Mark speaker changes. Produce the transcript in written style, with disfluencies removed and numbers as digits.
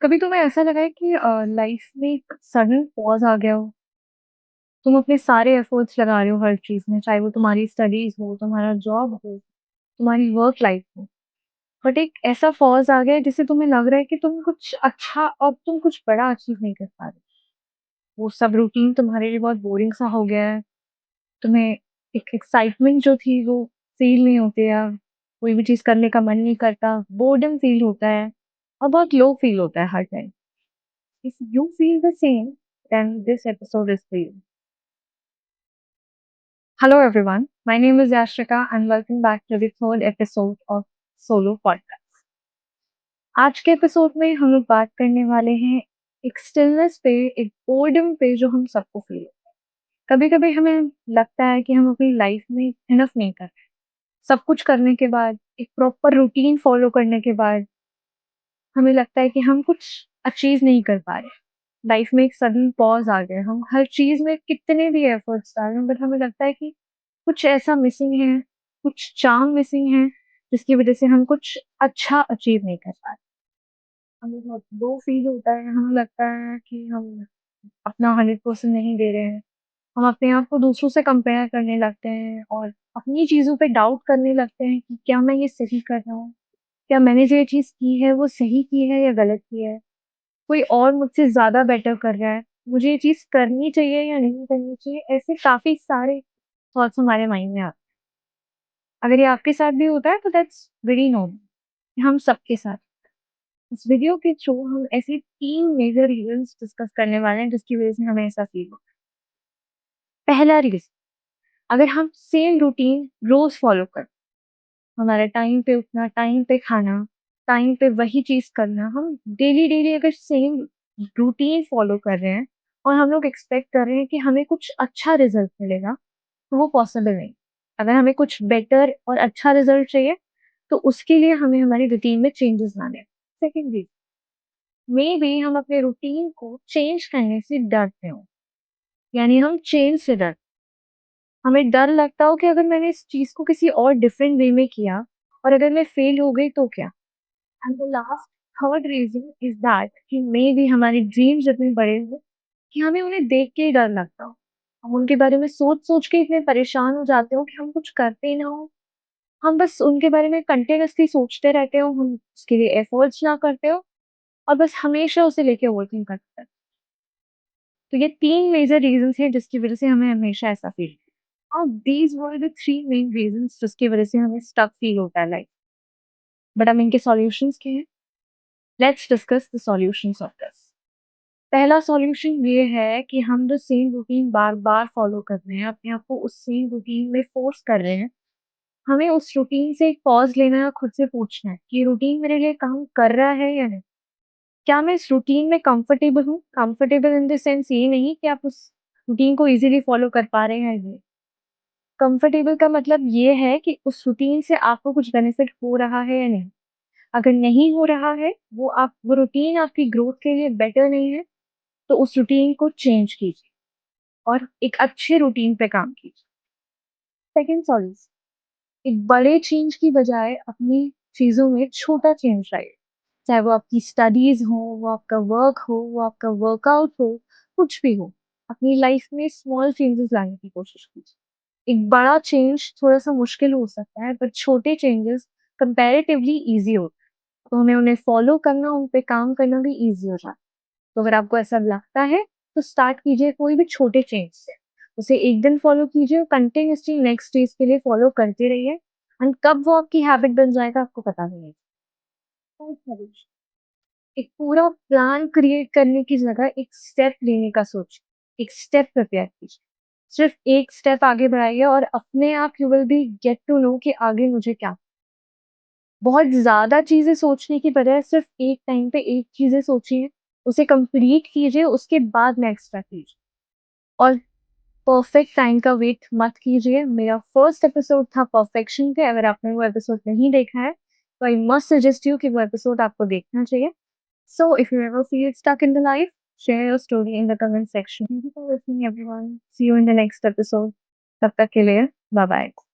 Speaker 1: कभी तुम्हें ऐसा लगा है कि लाइफ में एक सडन पॉज आ गया हो? तुम अपने सारे एफर्ट्स लगा रहे हो हर चीज में, चाहे वो तुम्हारी स्टडीज हो, तुम्हारा जॉब हो, तुम्हारी वर्क लाइफ हो। बट एक ऐसा पॉज आ गया है जिससे तुम्हें लग रहा है कि तुम कुछ अच्छा और तुम कुछ बड़ा अचीव नहीं कर पा रहे। वो सब रूटीन तुम्हारे लिए बहुत बोरिंग सा हो गया है। तुम्हें एक एक्साइटमेंट जो थी वो फील नहीं होती, या कोई भी चीज करने का मन नहीं करता, बोर्डम फील होता है और बहुत लो फील होता है हर time. If you feel the same, then this episode is for you. Hello, everyone. My name is Yashrika, and welcome back to the third episode of Solo Podcast. आज के episode में हम लोग बात करने वाले हैं एक स्टिलनेस पे, एक बोर्डम पे जो हम सबको फील होता है। कभी कभी हमें लगता है कि हम अपनी लाइफ में इनफ नहीं कर रहे। सब कुछ करने के बाद, एक प्रॉपर रूटीन फॉलो करने के बाद, हमें लगता है कि हम कुछ अचीव नहीं कर पा रहे। लाइफ में एक सडन पॉज आ गया, हम हर चीज में कितने भी एफर्ट्स डाल रहे हैं, बट हमें लगता है कि कुछ ऐसा मिसिंग है, कुछ चार्म मिसिंग है, जिसकी वजह से हम कुछ अच्छा अचीव नहीं कर पा रहे। हमें बहुत लो फील होता है, हमें लगता है कि हम अपना 100% नहीं दे रहे हैं। हम अपने आप को दूसरों से कंपेयर करने लगते हैं और अपनी चीजों पे डाउट करने लगते हैं कि क्या मैं ये सही कर रहा हूँ, क्या मैंने जो ये चीज की है वो सही की है या गलत की है, कोई और मुझसे ज़्यादा बेटर कर रहा है, मुझे ये चीज़ करनी चाहिए या नहीं करनी चाहिए, ऐसे काफ़ी सारे थॉट्स हमारे माइंड में आते हैं। अगर ये आपके साथ भी होता है तो दैट्स वेरी नॉर्मल, हम सबके साथ। इस वीडियो के थ्रू हम ऐसे 3 मेजर रीज़न्स डिस्कस करने वाले हैं जिसकी वज़ह से हमें ऐसा फ़ील होता है। पहला रीज़न, अगर हम सेम रूटीन रोज़ फ़ॉलो करें, हमारा टाइम पे उठना, टाइम पे खाना, टाइम पे वही चीज़ करना, हम डेली-डेली अगर सेम रूटीन फ़ॉलो कर रहे हैं और हम लोग एक्सपेक्ट कर रहे हैं कि हमें कुछ अच्छा रिज़ल्ट मिलेगा, तो वो पॉसिबल नहीं। अगर हमें कुछ बेटर और अच्छा रिज़ल्ट चाहिए, तो उसके लिए हमें हमारी रूटीन में चेंजेस लाने हैं। सेकंड रीज़न, मेबी हम अपने रूटीन को चेंज करने से डरते हो, यानी हम चेंज से डरते, हमें डर लगता हो कि अगर मैंने इस चीज़ को किसी और डिफरेंट वे में किया और अगर मैं फेल हो गई तो क्या? And the last third reason is that कि मेबी हमारे ड्रीम्स इतने बड़े हैं कि हमें उन्हें देख के ही डर लगता हो। हम उनके बारे में सोच-सोच के इतने परेशान हो जाते हो कि हम कुछ करते ही ना हो। हम बस उनके बारे में कंटीन्यूअसली सोचते रहते हो, हम उसके लिए एफर्ट्स ना करते हो और बस हमेशा उसे लेके ओवरथिंक करते हैं। तो ये 3 मेजर रीज़न्स हैं जिसकी वज़ह से हमें हमेशा ऐसा फ़ील होता है। और these were the 3 main reasons जिसकी वज़ह से हमें स्टक फ़ील होता है लाइफ। बट अब इनके सॉल्यूशंस क्या हैं? Let's discuss the solutions of this. पहला सॉल्यूशन ये है कि हम जो सेम रूटीन बार-बार फ़ॉलो कर रहे हैं, अपने आप को उस सेम रूटीन में फ़ोर्स कर रहे हैं, हमें उस रूटीन से एक पॉज़ लेना है और खुद से पूछना है कि ये रूटीन मेरे लिए काम कर रहा है या नहीं? क्या मैं इस रूटीन में कंफर्टेबल हूँ? कंफर्टेबल इन द सेंस ये नहीं कि आप उस रूटीन को ईज़िली फ़ॉलो कर पा रहे हैं या नहीं। कंफर्टेबल का मतलब ये है कि उस रूटीन से आपको कुछ बेनिफिट हो रहा है या नहीं? अगर नहीं हो रहा है, वो रूटीन आपकी ग्रोथ के लिए बेटर नहीं है, तो उस रूटीन को चेंज कीजिए और एक अच्छे रूटीन पे काम कीजिए। सेकंड सॉल्यूशन, एक बड़े चेंज की बजाय अपनी चीज़ों में छोटा चेंज लाइए। चाहे वो आपकी स्टडीज़ हो, वो आपका वर्क हो, वो आपका वर्कआउट हो, कुछ भी हो। अपनी लाइफ में स्मॉल चेंजेस लाने की कोशिश कीजिए। एक बड़ा चेंज थोड़ा-सा मुश्किल हो सकता है, पर छोटे चेंजेस कंपैरेटिवली ईज़ी होते हैं। तो हमें उन्हें फ़ॉलो करना, उन पे काम करना भी ईज़ी हो जाता है। तो अगर आपको ऐसा लगता है, तो स्टार्ट कीजिए कोई भी छोटे चेंज से। उसे एक दिन फ़ॉलो कीजिए और कंटिन्यूअसली नेक्स्ट डेज़ के लिए फ़ॉलो करते रहिए, एंड कब वो आपकी हैबिट बन जाएगा आपको पता नहीं है। एक पूरा प्लान क्रिएट करने की जगह एक स्टेप लेने का सोचिए, एक स्टेप प्रिपेयर कीजिए। सिर्फ़ एक स्टेप आगे बढ़ाइए और अपने आप you will be get to know कि आगे मुझे क्या। बहुत ज़्यादा चीज़ें सोचने की बजाय सिर्फ़ एक टाइम पे एक चीज़ें सोचिए, उसे कंप्लीट कीजिए, उसके बाद नेक्स्ट स्टेप लीजिए। और परफेक्ट टाइम का वेट मत कीजिए। मेरा फर्स्ट एपिसोड था परफेक्शन पे, अगर आपने वो एपिसोड नहीं देखा है, तो आई मस्ट सजेस्ट यू कि वो एपिसोड आपको देखना चाहिए। So, if you ever feel stuck in the life, share your story in the comment section. Thank you for listening, everyone. See you in the next episode. तब तक के लिए, bye bye.